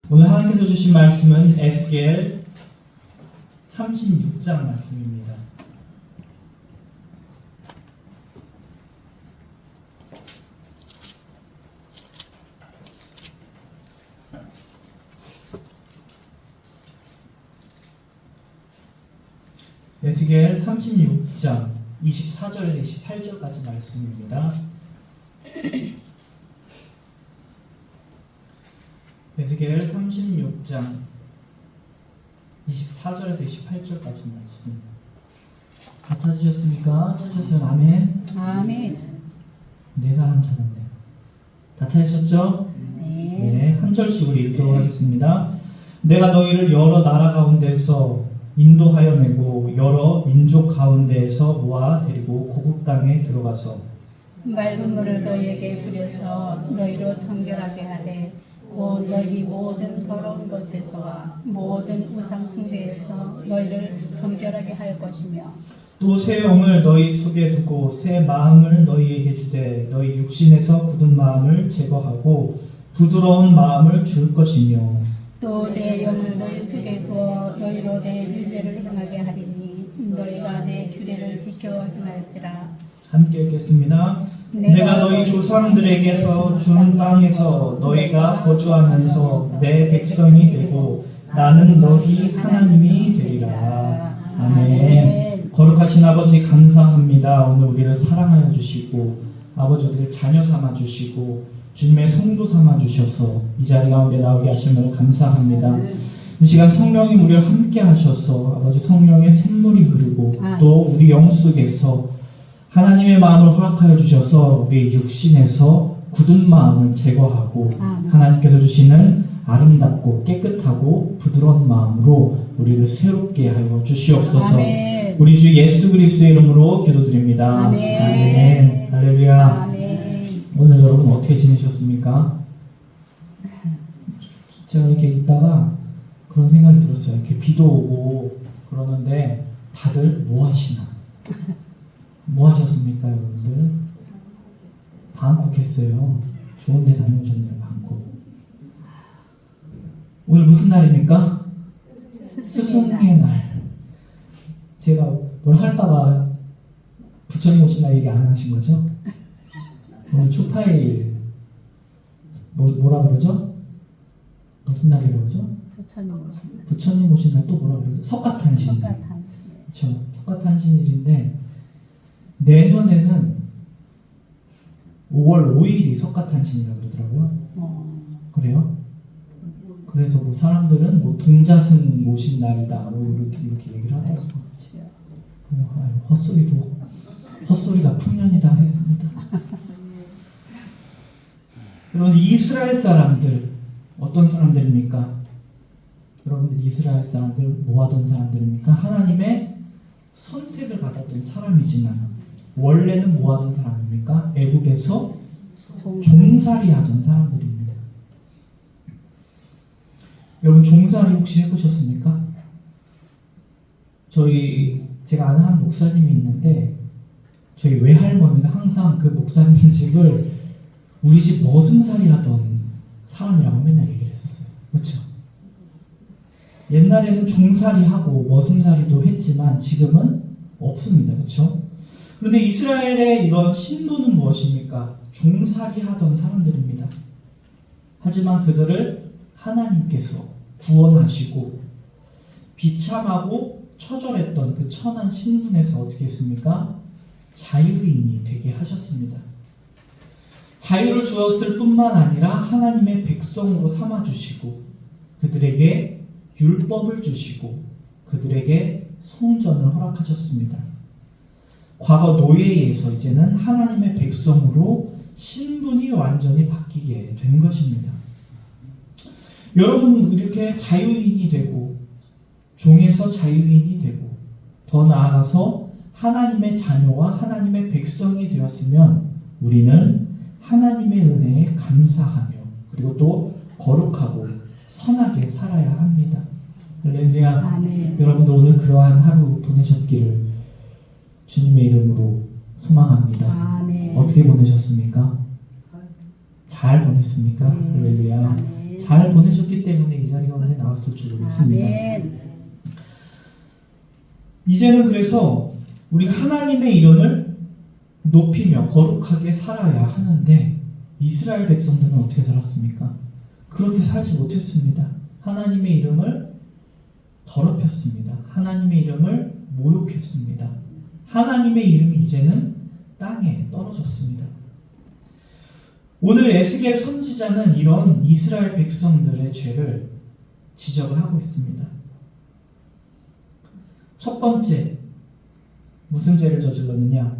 오늘 하나님께서 주신 말씀은 에스겔 36장 말씀입니다. 에스겔 36장 24절에서 28절까지 말씀입니다. 에스겔 36장 24절에서 28절까지 말씀. 다 찾으셨습니까? 찾으셨어요? 아멘. 아멘. 네 사람 찾았네요. 다 찾으셨죠? 네. 한 절씩 우리 읽도록 하겠습니다. 내가 너희를 여러 나라 가운데서 인도하여 내고 여러 민족 가운데에서 모아 데리고 고국 땅에 들어가서 맑은 물을 너희에게 뿌려서 너희로 정결하게 하되 곧 너희 모든 더러운 것에서와 모든 우상 숭배에서 너희를 정결하게 할 것이며 또 새 영을 너희 속에 두고 새 마음을 너희에게 주되 너희 육신에서 굳은 마음을 제거하고 부드러운 마음을 줄 것이며 또 내 영을 너희 속에 두어 너희로 내 율례를 행하게 하리니 너희가 내 규례를 지켜 행할지라. 함께 읽겠습니다. 내가 너희 조상들에게서 준 땅에서 너희가 거주하면서 내 백성이 되고 나는 너희 하나님이 되리라. 아멘. 거룩하신 아버지 감사합니다. 오늘 우리를 사랑하여 주시고 아버지 우리를 자녀 삼아 주시고 주님의 성도 삼아 주셔서 이 자리 가운데 나오게 하심을 감사합니다. 이 시간 성령이 우리를 함께 하셔서 아버지 성령의 샘물이 흐르고 또 우리 영 속에서 하나님의 마음을 허락하여 주셔서 우리 육신에서 굳은 마음을 제거하고 하나님께서 주시는 아름답고 깨끗하고 부드러운 마음으로 우리를 새롭게 하여 주시옵소서. 아멘. 우리 주 예수 그리스도의 이름으로 기도드립니다. 아멘. 아멘. 할렐루야. 아멘. 오늘 여러분 어떻게 지내셨습니까? 제가 이렇게 있다가 그런 생각이 들었어요. 이렇게 비도 오고 그러는데 다들 뭐 하시나? 뭐 하셨습니까, 여러분들? 방콕 했어요. 좋은 데 다녀오셨네요, 방콕. 오늘 무슨 날입니까? 스승의 날. 제가 뭘 할까봐 부처님 오신 날 얘기 안 하신 거죠? 오늘 초파일 뭐라 그러죠? 무슨 날이라고 그러죠? 부처님 오신 날. 부처님 오신 날 또 뭐라 그러죠? 석가탄신. 석가탄신. 그렇죠. 석가탄신일인데 내년에는 5월 5일이 석가탄신이라고 그러더라고요. 그래요? 그래서 뭐 사람들은 뭐 동자승 모신 날이다 뭐 이렇게 얘기를 하더라고요. 헛소리가 풍년이다 했습니다. 여러분 이스라엘 사람들 어떤 사람들입니까? 여러분들 이스라엘 사람들 뭐 하던 사람들입니까? 하나님의 선택을 받았던 사람이지만 원래는 뭐 하던 사람입니까? 애굽에서 종살이 하던 사람들입니다. 여러분 종살이 혹시 해보셨습니까? 제가 아는 한 목사님이 있는데 저희 외할머니가 항상 그 목사님 집을 우리 집 머슴살이 하던 사람이라고 맨날 얘기를 했었어요. 그렇죠? 옛날에는 종살이 하고 머슴살이도 했지만 지금은 없습니다. 그렇죠? 그런데 이스라엘의 이런 신분은 무엇입니까? 종살이 하던 사람들입니다. 하지만 그들을 하나님께서 구원하시고 비참하고 처절했던 그 천한 신분에서 어떻게 했습니까? 자유인이 되게 하셨습니다. 자유를 주었을 뿐만 아니라 하나님의 백성으로 삼아주시고 그들에게 율법을 주시고 그들에게 성전을 허락하셨습니다. 과거 노예에서 이제는 하나님의 백성으로 신분이 완전히 바뀌게 된 것입니다. 여러분 이렇게 자유인이 되고 종에서 자유인이 되고 더 나아가서 하나님의 자녀와 하나님의 백성이 되었으면 우리는 하나님의 은혜에 감사하며 그리고 또 거룩하고 선하게 살아야 합니다. 할렐루야. 아멘. 여러분들 오늘 그러한 하루 보내셨기를 주님의 이름으로 소망합니다. 아멘. 어떻게 보내셨습니까? 잘 보냈습니까? 할렐루야. 잘 보내셨기 때문에 이 믿습니다. 아멘. 이제는 그래서 우리가 하나님의 이름을 높이며 거룩하게 살아야 하는데 이스라엘 백성들은 어떻게 살았습니까? 그렇게 살지 못했습니다. 하나님의 이름을 더럽혔습니다. 하나님의 이름을 모욕했습니다. 하나님의 이름이 이제는 땅에 떨어졌습니다. 오늘 에스겔 선지자는 이런 이스라엘 백성들의 죄를 지적을 하고 있습니다. 첫 번째, 무슨 죄를 저질렀느냐?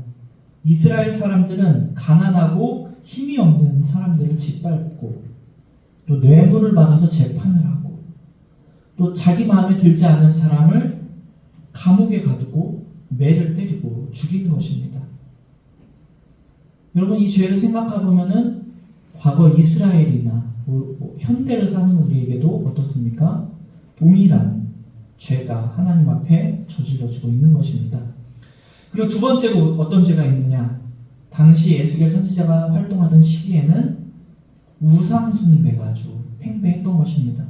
이스라엘 사람들은 가난하고 힘이 없는 사람들을 짓밟고 또 뇌물을 받아서 재판을 하고 또 자기 마음에 들지 않은 사람을 감옥에 가두고 매를 때리고 죽인 것입니다. 여러분, 이 죄를 생각해 보면은 과거 이스라엘이나 현대를 사는 우리에게도 어떻습니까? 동일한 죄가 하나님 앞에 저질러지고 있는 것입니다. 그리고 두 번째로 어떤 죄가 있느냐? 당시 에스겔 선지자가 활동하던 시기에는 우상 숭배가 아주 팽배했던 것입니다.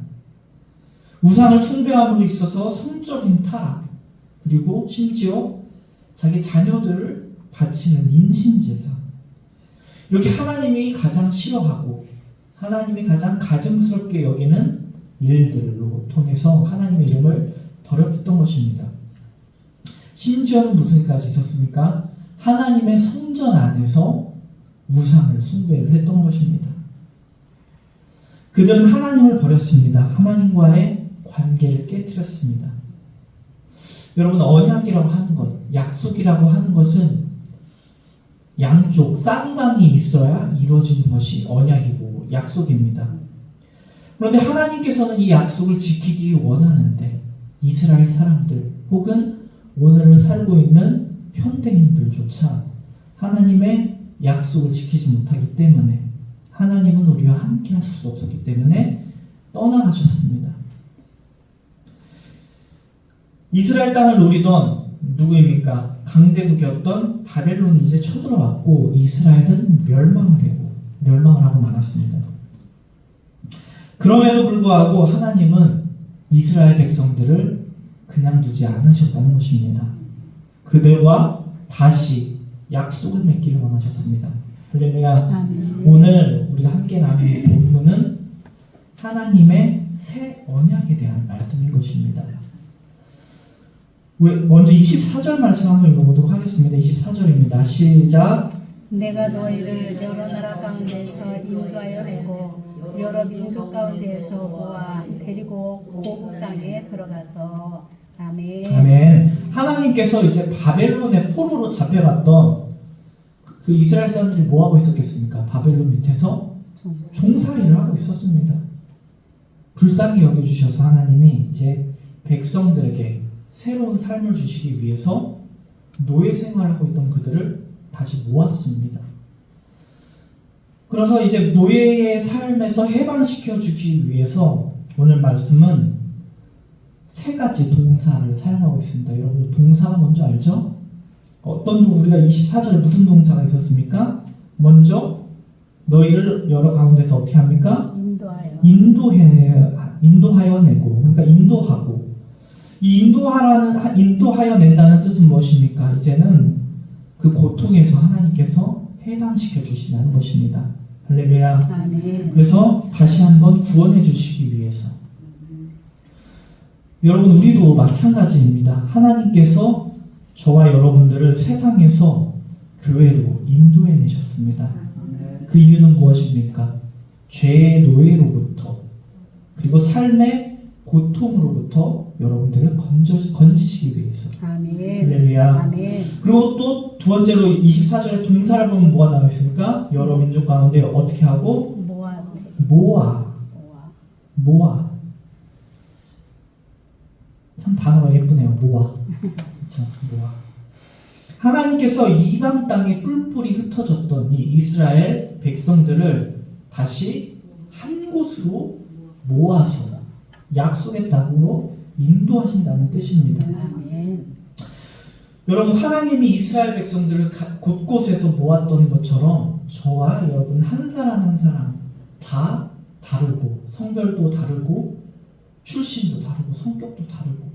우상을 숭배함으로 있어서 성적인 타락, 그리고 심지어 자기 자녀들을 바치는 인신제사, 이렇게 하나님이 가장 싫어하고 하나님이 가장 가증스럽게 여기는 일들로 통해서 하나님의 이름을 더럽혔던 것입니다. 심지어는 무슨 일까지 있었습니까? 하나님의 성전 안에서 우상을 숭배를 했던 것입니다. 그들은 하나님을 버렸습니다. 하나님과의 관계를 깨뜨렸습니다. 여러분, 언약이라고 하는 것, 약속이라고 하는 것은 양쪽 쌍방이 있어야 이루어지는 것이 언약이고 약속입니다. 그런데 하나님께서는 이 약속을 지키기 원하는데 이스라엘 사람들 혹은 오늘을 살고 있는 현대인들조차 하나님의 약속을 지키지 못하기 때문에, 하나님은 우리와 함께 하실 수 없었기 때문에 떠나가셨습니다. 이스라엘 땅을 노리던 누구입니까? 강대국이었던 바벨론이 이제 쳐들어왔고 이스라엘은 멸망을 하고 말았습니다. 그럼에도 불구하고 하나님은 이스라엘 백성들을 그냥 두지 않으셨다는 것입니다. 그들과 다시 약속을 맺기를 원하셨습니다. 할렐루야. 아멘. 오늘 우리가 함께 나누는 본문은 하나님의 새 언약에 대한 말씀인 것입니다. 먼저 24절 말씀 한번 읽어보도록 하겠습니다. 24절입니다. 시작. 내가 너희를 여러 나라 가운데서 인도하여 내고 여러 민족 가운데서 모아 데리고 고국 땅에 들어가서. 아멘. 아멘. 하나님께서 이제 바벨론의 포로로 잡혀갔던 그 이스라엘 사람들이 뭐 하고 있었겠습니까? 바벨론 밑에서 종살이를 하고 있었습니다. 불쌍히 여겨주셔서 하나님이 이제 백성들에게 새로운 삶을 주시기 위해서 노예 생활하고 있던 그들을 다시 모았습니다. 그래서 이제 노예의 삶에서 해방시켜 주기 위해서 오늘 말씀은 세 가지 동사를 사용하고 있습니다. 여러분, 동사가 뭔지 알죠? 우리가 24절에 무슨 동사가 있었습니까? 먼저 너희를 여러 가운데서 어떻게 합니까? 인도하여 내고, 그러니까 인도하고. 이 인도하여 낸다는 뜻은 무엇입니까? 이제는 그 고통에서 하나님께서 해방시켜 주신다는 것입니다. 할렐루야. 아멘. 그래서 다시 한번 구원해 주시기 위해서. 여러분, 우리도 마찬가지입니다. 하나님께서 저와 여러분들을 세상에서 교회로 인도해 내셨습니다. 그 이유는 무엇입니까? 죄의 노예로부터, 그리고 삶의 고통으로부터 여러분들을 건지시기 위해서. 아멘. 할렐루야. 아멘. 그리고 또 두 번째로 24절에 동사를 보면 뭐가 나와 있습니까? 여러 민족 가운데 어떻게 하고? 모아. 참 단어가 예쁘네요. 모아. 그렇죠. 모아. 하나님께서 이방 땅에 뿔뿔이 흩어졌던 이 이스라엘 백성들을 다시 한 곳으로 모아서 약속의 땅으로 인도하신다는 뜻입니다. 아멘. 여러분, 하나님이 이스라엘 백성들을 곳곳에서 모았던 것처럼 저와 여러분 한 사람 한 사람 다 다르고 성별도 다르고 출신도 다르고 성격도 다르고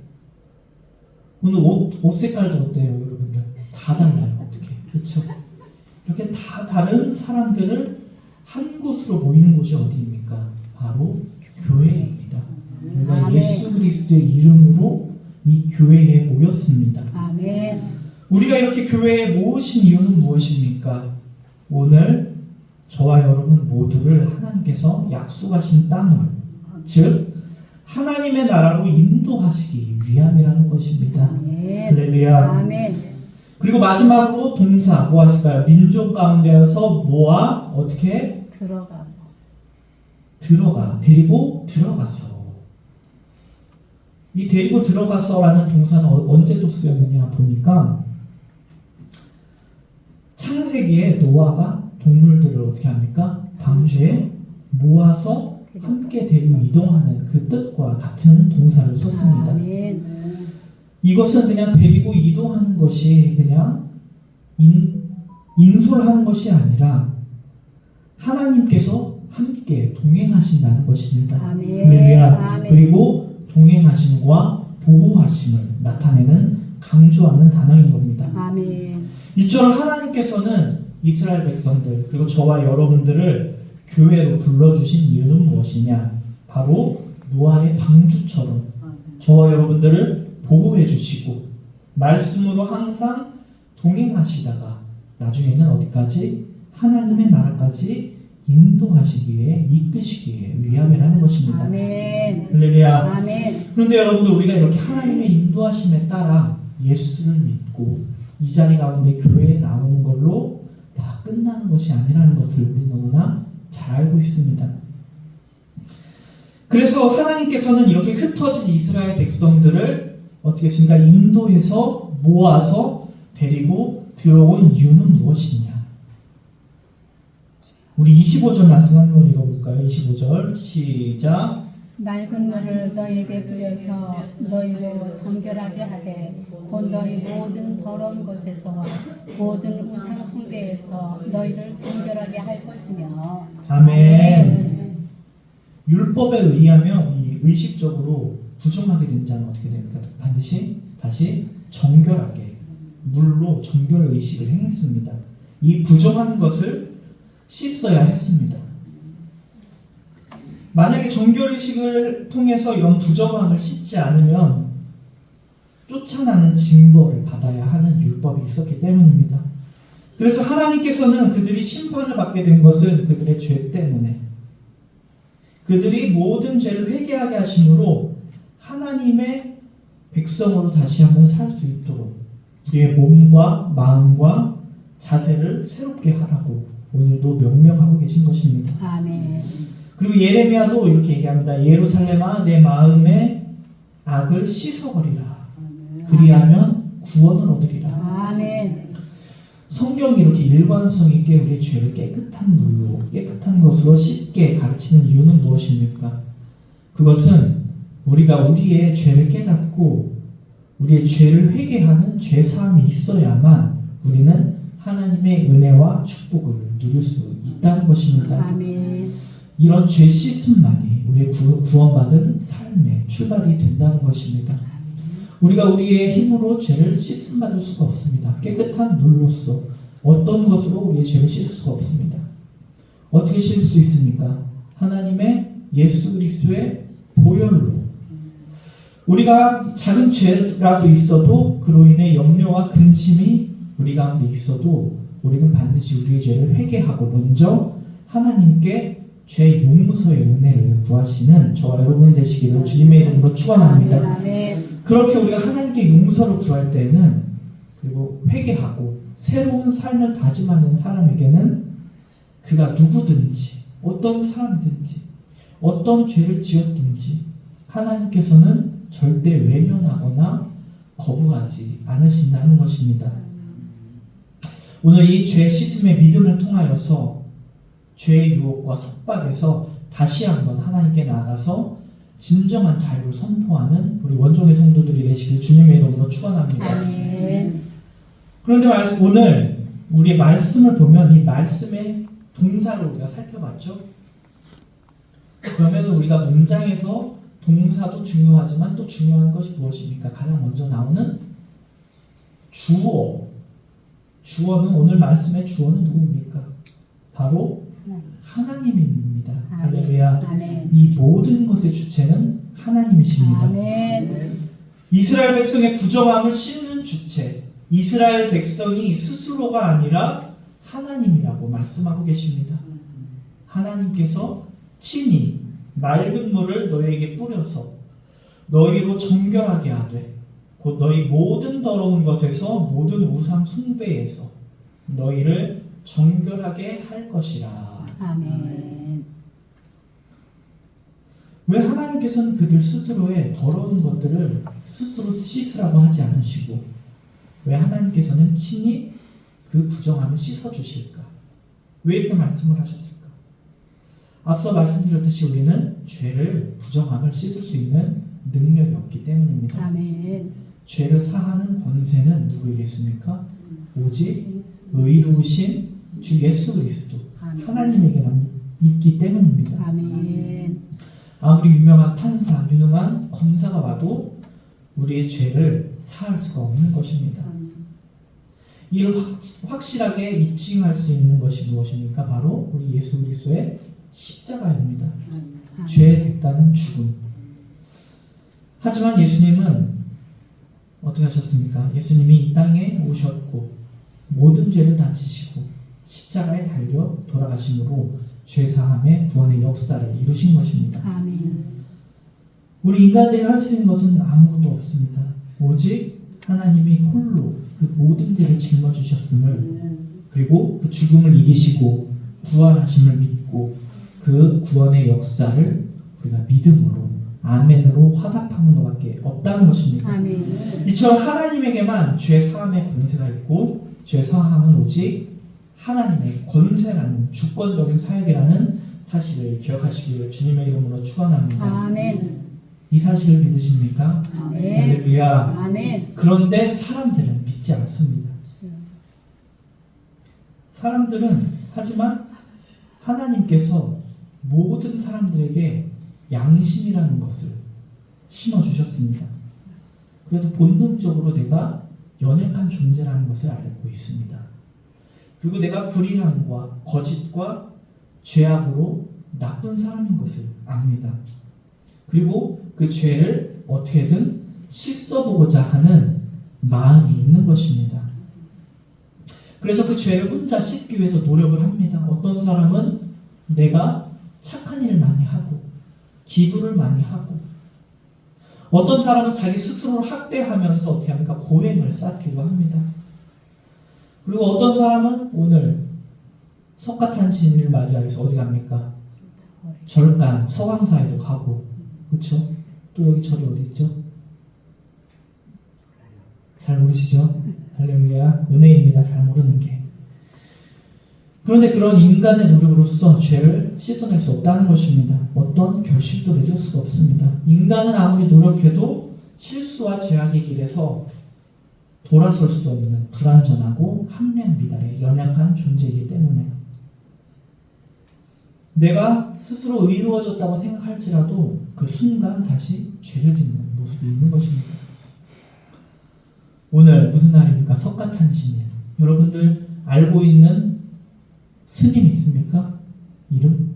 오늘 옷 색깔도 어때요, 여러분들? 다 달라요. 어떻게? 그렇죠? 이렇게 다 다른 사람들을 한 곳으로 모이는 곳이 어디입니까? 바로 교회입니다. 우리가 아멘. 예수 그리스도의 이름으로 이 교회에 모였습니다. 아멘. 우리가 이렇게 교회에 모으신 이유는 무엇입니까? 오늘 저와 여러분 모두를 하나님께서 약속하신 땅을, 즉 하나님의 나라로 인도하시기 위함이라는 것입니다. 아멘. 할렐루야. 아멘. 그리고 마지막으로 동사 뭐 했을까요? 민족 가운데서 모아 어떻게 들어가 데리고 들어가서. 이 데리고 들어가서라는 동사는 언제 또 쓰였느냐 보니까 창세기에 노아가 동물들을 어떻게 합니까? 방주에 모아서 함께 데리고 이동하는 그 뜻과 같은 동사를 썼습니다. 아멘. 이것은 그냥 데리고 이동하는 것이 그냥 인솔하는 것이 아니라 하나님께서 함께 동행하신다는 것입니다. 아멘. 할렐루야. 아멘. 그리고 동행하심과 보호하심을 나타내는 강조하는 단어인 겁니다. 아멘. 이처럼 하나님께서는 이스라엘 백성들 그리고 저와 여러분들을 교회로 불러주신 이유는 무엇이냐? 바로 노아의 방주처럼 저와 여러분들을 보호해 주시고 말씀으로 항상 동행하시다가 나중에는 어디까지? 하나님의 나라까지 인도하시기에 이끄시기에 위함이라는 것입니다. 아멘. 할렐루야. 아멘. 그런데 여러분들 우리가 이렇게 하나님의 인도하심에 따라 예수를 믿고 이 자리 가운데 교회에 나오는 걸로 다 끝나는 것이 아니라는 것을 우리 너무나 잘 알고 있습니다. 그래서 하나님께서는 이렇게 흩어진 이스라엘 백성들을 어떻게 했습니까? 인도해서 모아서 데리고 들어온 이유는 무엇이냐? 우리 25절 말씀 한번 읽어볼까요? 25절 시작. 맑은 물을 너희에게 부려서 너희로 정결하게 하되 곧 너희 모든 더러운 것에서와 모든 우상 숭배에서 너희를 정결하게 할 것이며. 아멘. 율법에 의하면 이 의식적으로 부정하게 된 자는 어떻게 됩니까? 반드시 다시 정결하게 물로 정결 의식을 행했습니다. 이 부정한 것을 씻어야 했습니다. 만약에 정결의식을 통해서 이런 부정함을 씻지 않으면 쫓아나는 징벌을 받아야 하는 율법이 있었기 때문입니다. 그래서 하나님께서는 그들이 심판을 받게 된 것은 그들의 죄 때문에 그들이 모든 죄를 회개하게 하심으로 하나님의 백성으로 다시 한번 살 수 있도록 우리의 몸과 마음과 자세를 새롭게 하라고 오늘도 명령하고 계신 것입니다. 아멘. 그리고 예레미야도 이렇게 얘기합니다. 예루살렘아 내 마음의 악을 씻어버리라. 그리하면 구원을 얻으리라. 아멘. 성경이 이렇게 일관성 있게 우리의 죄를 깨끗한 물로 깨끗한 것으로 씻게 가르치는 이유는 무엇입니까? 그것은 우리가 우리의 죄를 깨닫고 우리의 죄를 회개하는 죄사함이 있어야만 우리는 하나님의 은혜와 축복을 누릴 수 있다는 것입니다. 아멘. 이런 죄 씻음만이 우리의 구원받은 삶의 출발이 된다는 것입니다. 우리가 우리의 힘으로 죄를 씻음받을 수가 없습니다. 깨끗한 물로서 어떤 것으로 우리의 죄를 씻을 수가 없습니다. 어떻게 씻을 수 있습니까? 하나님의 예수 그리스도의 보혈로. 우리가 작은 죄라도 있어도 그로 인해 염려와 근심이 우리 가운데 있어도 우리는 반드시 우리의 죄를 회개하고 먼저 하나님께 죄 용서의 은혜를 구하시는 저와 여러분이 되시기를 주님의 이름으로 축원합니다. 아멘. 그렇게 우리가 하나님께 용서를 구할 때에는 그리고 회개하고 새로운 삶을 다짐하는 사람에게는 그가 누구든지 어떤 사람이든지 어떤 죄를 지었든지 하나님께서는 절대 외면하거나 거부하지 않으신다는 것입니다. 오늘 이 죄 씻음의 믿음을 통하여서 죄의 유혹과 속박에서 다시 한번 하나님께 나가서 진정한 자유를 선포하는 우리 원종의 성도들이 되시길 주님의 이름으로 축원합니다. 아멘. 그런데 오늘 우리 말씀을 보면 이 말씀의 동사를 우리가 살펴봤죠. 그러면 우리가 문장에서 동사도 중요하지만 또 중요한 것이 무엇입니까? 가장 먼저 나오는 주어. 주어는 오늘 말씀의 주어는 누구입니까? 바로 하나님입니다. 할렐루야. 아멘. 이 모든 것의 주체는 하나님이십니다. 아멘. 이스라엘 백성의 부정함을 씻는 주체, 이스라엘 백성이 스스로가 아니라 하나님이라고 말씀하고 계십니다. 하나님께서 친히 맑은 물을 너희에게 뿌려서 너희로 정결하게 하되 곧 너희 모든 더러운 것에서 모든 우상 숭배에서 너희를 정결하게 할 것이라. 아멘. 왜 하나님께서는 그들 스스로의 더러운 것들을 스스로 씻으라고 하지 않으시고 왜 하나님께서는 친히 그 부정함을 씻어주실까? 왜 이렇게 말씀을 하셨을까? 앞서 말씀드렸듯이 우리는 죄를 부정함을 씻을 수 있는 능력이 없기 때문입니다. 아멘. 죄를 사하는 권세는 누구에게 있습니까? 오직 의로우신 주 예수 그리스도 아멘. 하나님에게만 있기 때문입니다. 아멘. 아무리 유명한 판사, 유능한 검사가 와도 우리의 죄를 사할 수가 없는 것입니다. 이를 확실하게 입증할 수 있는 것이 무엇입니까? 바로 우리 예수 그리스도의 십자가입니다. 죄의 대가는 죽음. 하지만 예수님은 어떻게 하셨습니까? 예수님이 이 땅에 오셨고 모든 죄를 다 지시고 십자가에 달려 돌아가심으로 죄사함의 구원의 역사를 이루신 것입니다. 아멘. 우리 인간들이 할 수 있는 것은 아무것도 없습니다. 오직 하나님이 홀로 그 모든 죄를 짊어지셨음을 그리고 그 죽음을 이기시고 부활하심을 믿고 그 구원의 역사를 우리가 믿음으로 아멘으로 화답하는 것밖에 없다는 것입니다. 아멘. 이처럼 하나님에게만 죄 사함의 권세가 있고 죄 사함은 오직 하나님의 권세라는 주권적인 사역이라는 사실을 기억하시기를 주님의 이름으로 축원합니다. 아멘. 이 사실을 믿으십니까? 아멘. 할렐루야. 아멘. 그런데 사람들은 믿지 않습니다. 사람들은 하지만 하나님께서 모든 사람들에게 양심이라는 것을 심어주셨습니다. 그래서 본능적으로 내가 연약한 존재라는 것을 알고 있습니다. 그리고 내가 불의함과 거짓과 죄악으로 나쁜 사람인 것을 압니다. 그리고 그 죄를 어떻게든 씻어보고자 하는 마음이 있는 것입니다. 그래서 그 죄를 혼자 씻기 위해서 노력을 합니다. 어떤 사람은 내가 착한 일을 많이 하고 기부를 많이 하고 어떤 사람은 자기 스스로를 학대하면서 어떻게 합니까? 고행을 쌓기도 합니다. 그리고 어떤 사람은 오늘 석가탄신일을 맞이해서 어디 갑니까? 절간, 서강사에도 가고 그렇죠? 또 여기 절이 어디 있죠? 잘 모르시죠? 할렐루야. 은혜입니다. 잘 모르는 게. 그런데 그런 인간의 노력으로서 죄를 씻어낼 수 없다는 것입니다. 어떤 결실도 맺을 수가 없습니다. 인간은 아무리 노력해도 실수와 제약의 길에서 돌아설 수 없는 불완전하고 함량 미달의 연약한 존재이기 때문에 내가 스스로 의로워졌다고 생각할지라도 그 순간 다시 죄를 짓는 모습이 있는 것입니다. 오늘 무슨 날입니까? 석가탄신일. 여러분들 알고 있는 스님 있습니까? 이름?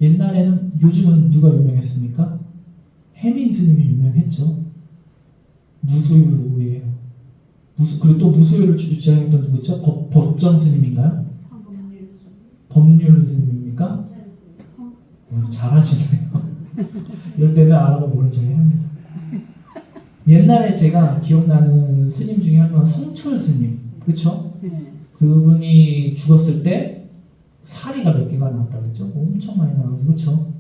옛날에는 요즘은 누가 유명했습니까? 해민 스님이 유명했죠. 무소유예요. 그리고 또 무소유를 주장했던 누구죠? 법정 스님인가요? 법률 스님입니까? 잘하시네요. 이럴 때는 알아도 모른 척 합니다. 옛날에 제가 기억나는 스님 중에 한 명은 성철 스님, 그렇죠? 그분이 죽었을 때 사리가 몇 개가 나왔다 그랬죠? 엄청 많이 나왔죠, 그렇죠?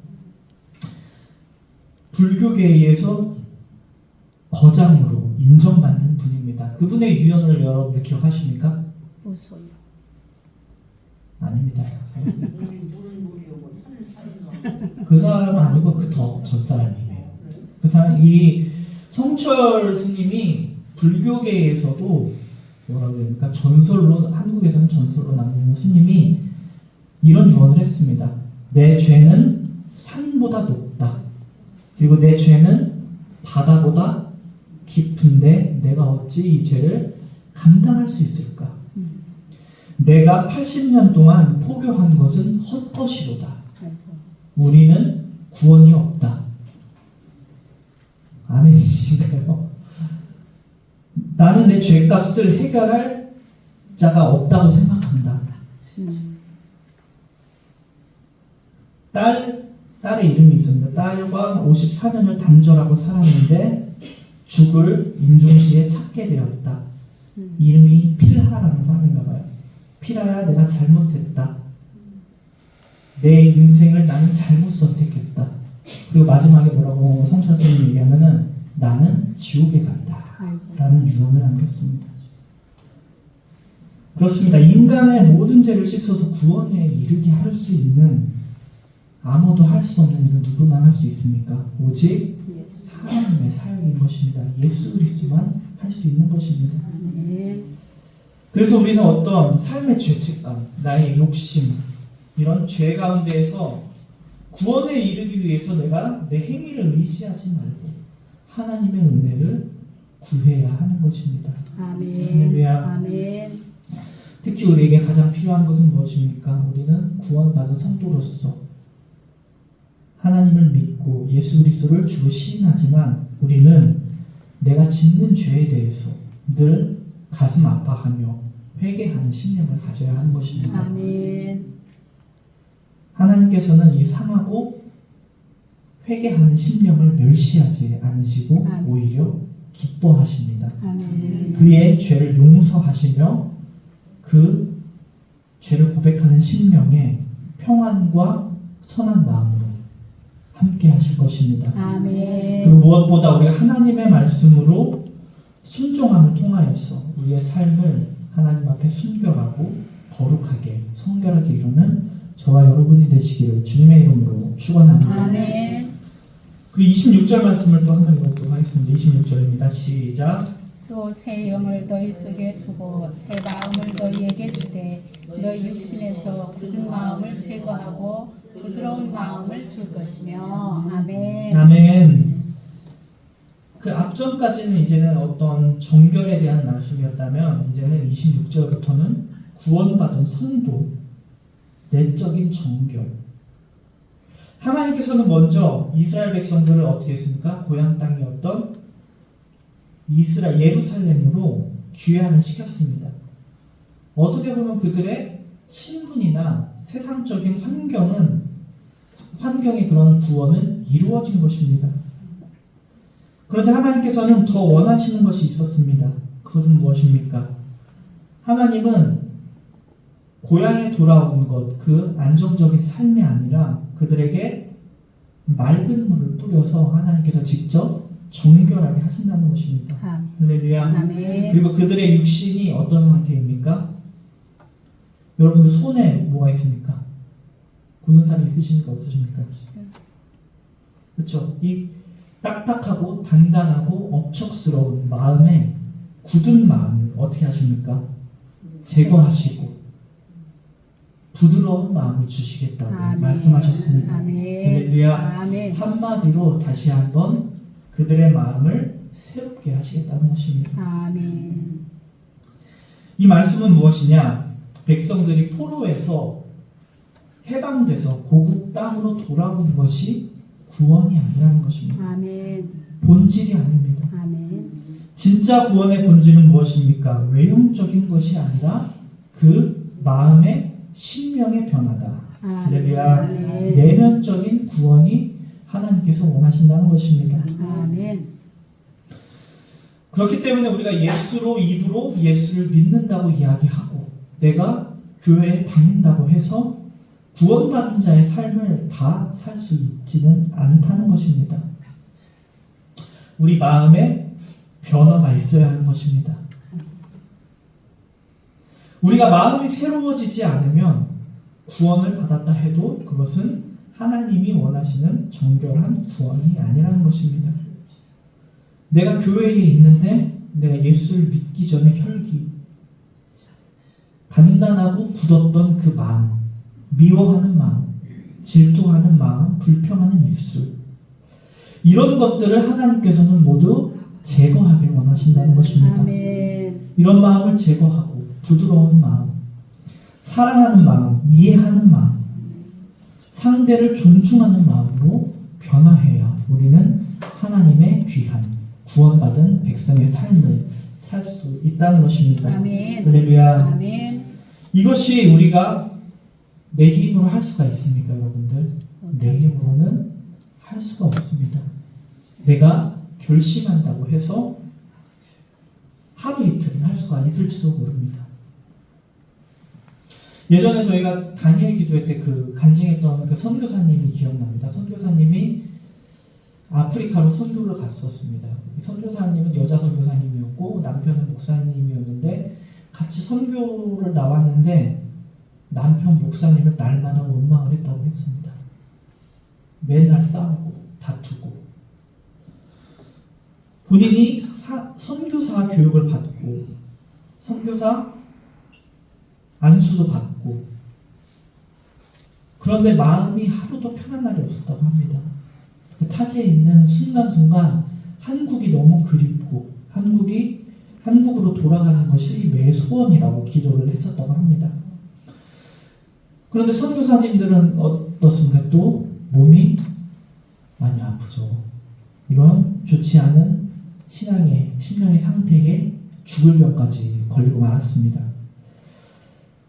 불교계에서 거장으로 인정받는 분입니다. 그분의 유언을 여러분들 기억하십니까? 무소유. 아닙니다. 그 사람은 아니고 그 더 전 사람이에요. 그 사람 이 성철 스님이 불교계에서도 뭐라고 해야 됩니까? 전설로 한국에서는 전설로 남는 스님이 이런 유언을 했습니다. 내 죄는 산보다 높다. 그리고 내 죄는 바다보다 깊은데 내가 어찌 이 죄를 감당할 수 있을까? 내가 80년 동안 포교한 것은 헛것이로다. 우리는 구원이 없다. 아멘이신가요? 나는 내 죄값을 해결할 자가 없다고 생각한다. 딸의 이름이 있습니다. 딸과 54년을 단절하고 살았는데 죽을 임종시에 찾게 되었다. 이름이 필하라는 사람인가 봐요. 필하야, 내가 잘못했다. 내 인생을 나는 잘못 선택했다. 그리고 마지막에 뭐라고 성철 선생님이 얘기하면은 나는 지옥에 간다 라는 유언을 남겼습니다. 그렇습니다. 인간의 모든 죄를 씻어서 구원에 이르게 할 수 있는, 아무도 할 수 없는 일을 누구만 할 수 있습니까? 오직 하나님의 사역인 것입니다. 예수 그리스도만 할 수 있는 것입니다. 그래서 우리는 어떤 삶의 죄책감, 나의 욕심, 이런 죄 가운데에서 구원에 이르기 위해서 내가 내 행위를 의지하지 말고 하나님의 은혜를 구해야 하는 것입니다. 할렐루야. 아멘. 특히 우리에게 가장 필요한 것은 무엇입니까? 우리는 구원받은 성도로서 하나님을 믿고 예수 그리스도를 주로 시인하지만 우리는 내가 짓는 죄에 대해서 늘 가슴 아파하며 회개하는 심령을 가져야 하는 것입니다. 아멘. 하나님께서는 이 상하고 회개하는 심령을 멸시하지 않으시고 아멘. 오히려 기뻐하십니다. 아멘. 그의 죄를 용서하시며 그 죄를 고백하는 심령에 평안과 선한 마음으로 함께 하실 것입니다. 아멘. 그리고 무엇보다 우리가 하나님의 말씀으로 순종함을 통하여서 우리의 삶을 하나님 앞에 순결하고 거룩하게 성결하게 이루는 저와 여러분이 되시기를 주님의 이름으로 축원합니다. 아멘. 그리고 26절 말씀을 또 한번 읽도록 하겠습니다. 26절입니다. 시작. 또 새 영을 너희 속에 두고 새 마음을 너희에게 주되 너희 육신에서 굳은 마음을 제거하고 부드러운 마음을 줄 것이며. 아멘. 아멘. 그 앞전까지는 이제는 어떤 정결에 대한 말씀이었다면 이제는 26절부터는 구원받은 성도, 내적인 정결. 하나님께서는 먼저 이스라엘 백성들을 어떻게 했습니까? 고향 땅이었던 이스라엘 예루살렘으로 귀환을 시켰습니다. 어떻게 보면 그들의 신분이나 세상적인 환경의 그런 구원은 이루어진 것입니다. 그런데 하나님께서는 더 원하시는 것이 있었습니다. 그것은 무엇입니까? 하나님은 고향에 돌아온 것, 그 안정적인 삶이 아니라 그들에게 맑은 물을 뿌려서 하나님께서 직접 정결하게 하신다는 것입니다. 할렐루야. 아멘. 그리고 그들의 육신이 어떤 상태입니까? 여러분들 손에 뭐가 있습니까? 굳은 살이 있으십니까? 없으십니까? 그렇죠. 이 딱딱하고 단단하고 억척스러운 마음에 굳은 마음을 어떻게 하십니까? 제거하시고 부드러운 마음을 주시겠다고 아멘. 말씀하셨습니다. 아멘. 할렐루야. 아멘. 한마디로 다시 한번 그들의 마음을 새롭게 하시겠다는 것입니다. 아멘. 이 말씀은 무엇이냐? 백성들이 포로에서 해방돼서 고국 땅으로 돌아온 것이 구원이 아니라는 것입니다. 아멘. 본질이 아닙니다. 아멘. 진짜 구원의 본질은 무엇입니까? 외형적인 것이 아니라 그 마음의 심령의 변화다. 할렐루야. 아멘. 내면적인 구원이 하나님께서 원하신다는 것입니다. 아멘. 그렇기 때문에 우리가 입으로 예수를 믿는다고 이야기하고 내가 교회에 다닌다고 해서 구원받은 자의 삶을 다 살 수 있지는 않다는 것입니다. 우리 마음에 변화가 있어야 하는 것입니다. 우리가 마음이 새로워지지 않으면 구원을 받았다 해도 그것은 하나님이 원하시는 정결한 구원이 아니라는 것입니다. 내가 교회에 있는데 내가 예수를 믿기 전에 혈기, 단단하고 굳었던 그 마음, 미워하는 마음, 질투하는 마음, 불평하는 입술, 이런 것들을 하나님께서는 모두 제거하길 원하신다는 것입니다. 아멘. 이런 마음을 제거하고 부드러운 마음, 사랑하는 마음, 이해하는 마음, 상대를 존중하는 마음으로 변화해야 우리는 하나님의 귀한 구원받은 백성의 삶을 살 수 있다는 것입니다. 아멘. 할렐루야. 아멘. 이것이 우리가 내 힘으로 할 수가 있습니까, 여러분들? 내 힘으로는 할 수가 없습니다. 내가 결심한다고 해서 하루 이틀은 할 수가 있을지도 모릅니다. 예전에 저희가 다니엘 기도회 때 그 간증했던 그 선교사님이 기억납니다. 선교사님이 아프리카로 선교를 갔었습니다. 선교사님은 여자 선교사님이었고 남편은 목사님이었는데 같이 선교를 나왔는데 남편 목사님을 날마다 원망을 했다고 했습니다. 맨날 싸우고 다투고 본인이 선교사 교육을 받고 선교사 안수도 받고 그런데 마음이 하루도 편한 날이 없었다고 합니다. 그 타지에 있는 순간순간 한국이 너무 그립고 한국으로 돌아가는 것이 매일 소원이라고 기도를 했었다고 합니다. 그런데 선교사님들은 어떻습니까? 또 몸이 많이 아프죠. 이런 좋지 않은 심령의 상태에 죽을 병까지 걸리고 말았습니다.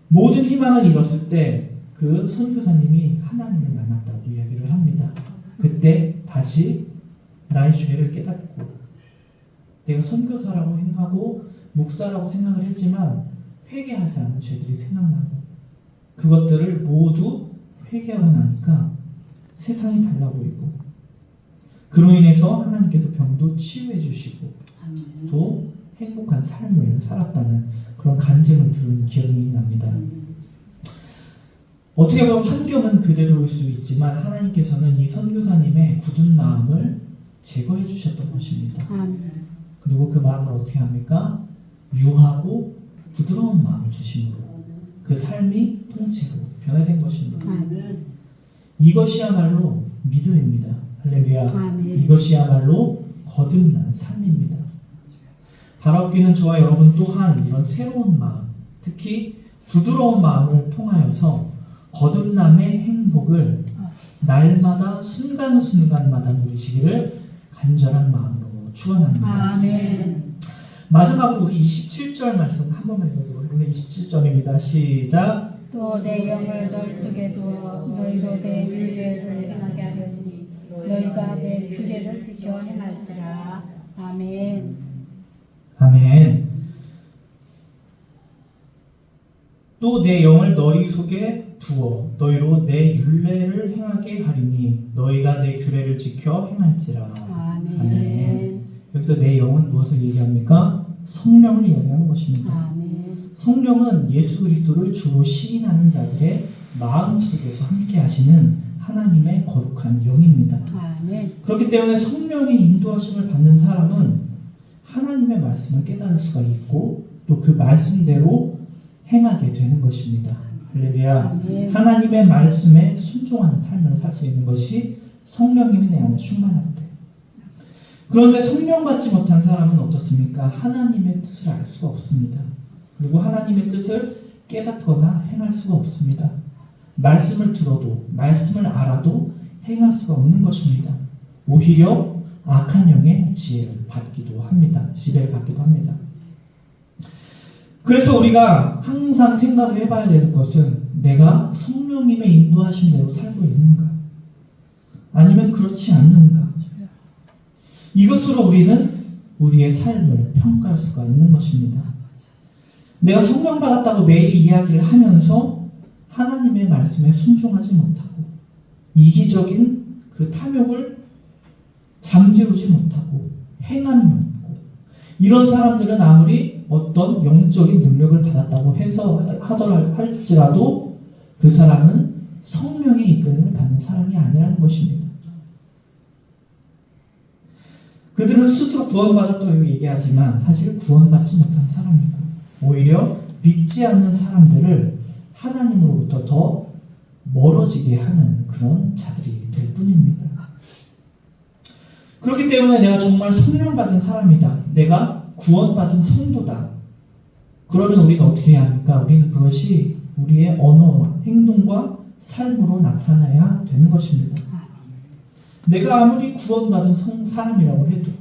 모든 희망을 잃었을 때 그 선교사님이 하나님을 만났다고 이야기를 합니다. 그때 다시 나의 죄를 깨닫고 내가 선교사라고 생각하고 목사라고 생각을 했지만 회개하지 않은 죄들이 생각나고 그것들을 모두 회개하고 나니까 세상이 달라 보이고 그로 인해서 하나님께서 병도 치유해 주시고 또 행복한 삶을 살았다는 그런 간증을 들은 기억이 납니다. 어떻게 보면 환경은 그대로일 수 있지만 하나님께서는 이 선교사님의 굳은 마음을 제거해 주셨던 것입니다. 그리고 그 마음을 어떻게 합니까? 유하고 부드러운 마음을 주심으로 그 삶이 통째로 변화된 것입니다. 이것이야말로 믿음입니다. 할렐루야. 이것이야말로 거듭난 삶입니다. 바라옵기는 저와 여러분 또한 이런 새로운 마음, 특히 부드러운 마음을 통하여서 거듭남의 행복을 날마다 순간순간마다 누리시기를 간절한 마음으로 축원합니다. 아멘. 마지막으로 우리 27절 말씀 한 번만 읽어보겠습니다. 27절입니다. 시작. 또 내 영을 너희 속에 두어 너희로 내 율례를 행하게 하려니 너희가 내 규례를 지켜 행할지라. 아멘. 아멘. 또 내 영을 너희 속에 두어 너희로 내 율례를 행하게 하리니 너희가 내 규례를 지켜 행할지라. 아멘. 아멘. 여기서 내 영은 무엇을 얘기합니까? 성령을 이야기하는 것입니다. 아멘. 성령은 예수 그리스도를 주로 시인하는 자들의 마음속에서 함께 하시는 하나님의 거룩한 영입니다. 아멘. 그렇기 때문에 성령의 인도하심을 받는 사람은 하나님의 말씀을 깨달을 수가 있고 또 그 말씀대로 행하게 되는 것입니다. 할렐루야. 아멘. 하나님의 말씀에 순종하는 삶을 살 수 있는 것이 성령님이 내 안에 충만할 때. 그런데 성령 받지 못한 사람은 어떻습니까? 하나님의 뜻을 알 수가 없습니다. 그리고 하나님의 뜻을 깨닫거나 행할 수가 없습니다. 말씀을 들어도 말씀을 알아도 행할 수가 없는 것입니다. 오히려 악한 영의 지혜를 받기도 합니다. 지배를 받기도 합니다. 그래서 우리가 항상 생각을 해봐야 되는 것은 내가 성령님의 인도하심대로 살고 있는가? 아니면 그렇지 않는가? 이것으로 우리는 우리의 삶을 평가할 수가 있는 것입니다. 내가 성령 받았다고 매일 이야기를 하면서 하나님의 말씀에 순종하지 못하고 이기적인 그 탐욕을 잠재우지 못하고 행함이 없고 이런 사람들은 아무리 어떤 영적인 능력을 받았다고 해서 할지라도 그 사람은 성령의 이끌림을 받는 사람이 아니라는 것입니다. 그들은 스스로 구원받았다고 얘기하지만 사실 구원받지 못한 사람이고 오히려 믿지 않는 사람들을 하나님으로부터 더 멀어지게 하는 그런 자들이 될 뿐입니다. 그렇기 때문에 내가 정말 성령 받은 사람이다. 내가 구원받은 성도다. 그러면 우리는 어떻게 해야 합니까? 우리는 그것이 우리의 언어와 행동과 삶으로 나타나야 되는 것입니다. 내가 아무리 구원받은 사람이라고 해도,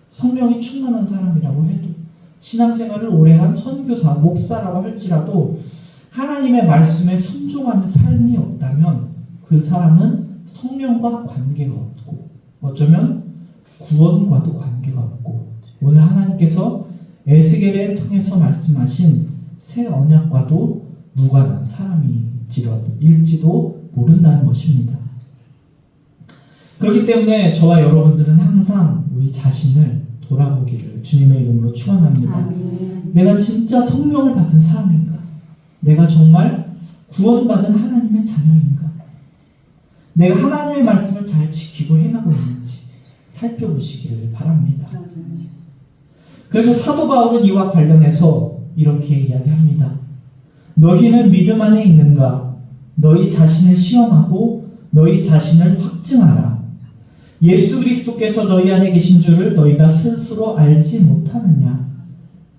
성령이 충만한 사람이라고 해도, 신앙생활을 오래 한 선교사, 목사라고 할지라도 하나님의 말씀에 순종하는 삶이 없다면 그 사람은 성령과 관계가 없고 어쩌면 구원과도 관계가 없고 오늘 하나님께서 에스겔을 통해서 말씀하신 새 언약과도 무관한 사람일지도 모른다는 것입니다. 그렇기 때문에 저와 여러분들은 항상 우리 자신을 돌아보기를 주님의 이름으로 축원합니다. 아멘. 내가 진짜 성령을 받은 사람인가? 내가 정말 구원받은 하나님의 자녀인가? 내가 하나님의 말씀을 잘 지키고 행하고 있는지 살펴보시기를 바랍니다. 그래서 사도 바울은 이와 관련해서 이렇게 이야기합니다. 너희는 믿음 안에 있는가? 너희 자신을 시험하고 너희 자신을 확증하라. 예수 그리스도께서 너희 안에 계신 줄을 너희가 스스로 알지 못하느냐?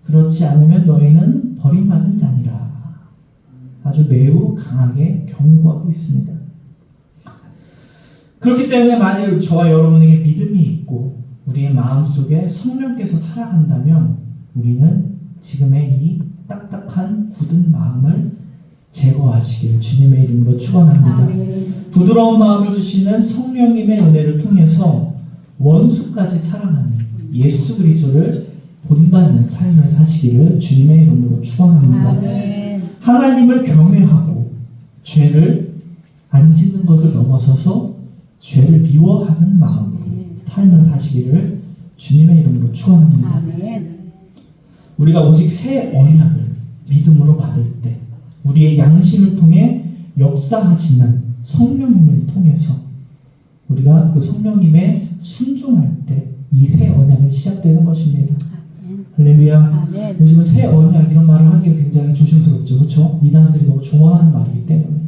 그렇지 않으면 너희는 버림받은 자니라. 아주 매우 강하게 경고하고 있습니다. 그렇기 때문에 만일 저와 여러분에게 믿음이 있고 우리의 마음속에 성령께서 살아간다면 우리는 지금의 이 딱딱한 굳은 마음을 제거하시길 주님의 이름으로 축원합니다. 아멘. 부드러운 마음을 주시는 성령님의 은혜를 통해서 원수까지 사랑하는 예수 그리스도를 본받는 삶을 사시기를 주님의 이름으로 축원합니다. 아멘. 하나님을 경외하고 죄를 안 짓는 것을 넘어서서 죄를 미워하는 마음으로 삶을 사시기를 주님의 이름으로 축원합니다. 아멘. 우리가 오직 새 언약을 믿음으로 받을 때 우리의 양심을 통해 역사하시는 성령님을 통해서 우리가 그 성령님의 순종할 때 이 새 언약은 시작되는 것입니다. 아멘. 할렐루야. 아멘. 요즘은 새 언약 이런 말을 하기가 굉장히 조심스럽죠. 그렇죠? 이단들이 너무 좋아하는 말이기 때문에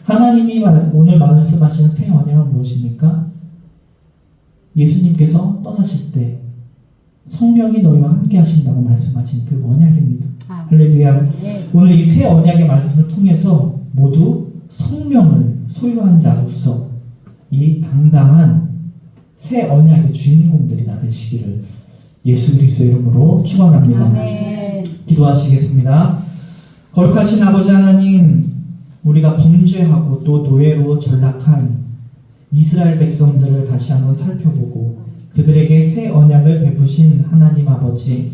하나님이 오늘 말씀하시는 새 언약은 무엇입니까? 예수님께서 떠나실 때 성령이 너희와 함께 하신다고 말씀하신 그 언약입니다. 할렐루야. 오늘 이 새 언약의 말씀을 통해서 모두 성령을 소유한 자로서 이 당당한 새 언약의 주인공들이 나 되시기를 예수 그리스도의 이름으로 축원합니다. 아멘. 기도하시겠습니다. 거룩하신 아버지 하나님, 우리가 범죄하고 또 노예로 전락한 이스라엘 백성들을 다시 한번 살펴보고 그들에게 새 언약을 베푸신 하나님 아버지,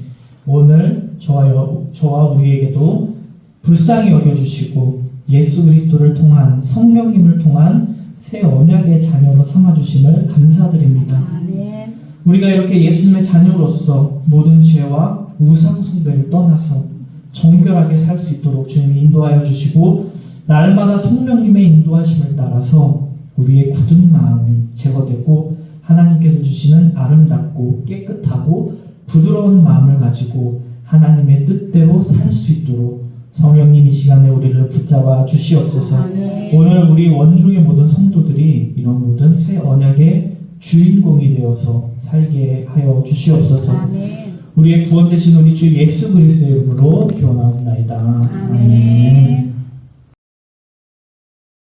오늘 저와 우리에게도 불쌍히 여겨주시고 예수 그리스도를 통한 성령님을 통한 새 언약의 자녀로 삼아주심을 감사드립니다. 아멘. 우리가 이렇게 예수님의 자녀로서 모든 죄와 우상 숭배를 떠나서 정결하게 살 수 있도록 주님이 인도하여 주시고 날마다 성령님의 인도하심을 따라서 우리의 굳은 마음이 제거되고 하나님께서 주시는 아름답고 깨끗하고 부드러운 마음을 가지고 하나님의 뜻대로 살 수 있도록 성령님 이 시간에 우리를 붙잡아 주시옵소서. 아멘. 오늘 우리 원중의 모든 성도들이 이런 모든 새 언약의 주인공이 되어서 살게 하여 주시옵소서. 아멘. 우리의 구원 되신 우리 주 예수 그리스도의 이름으로 기원하옵나이다. 아멘.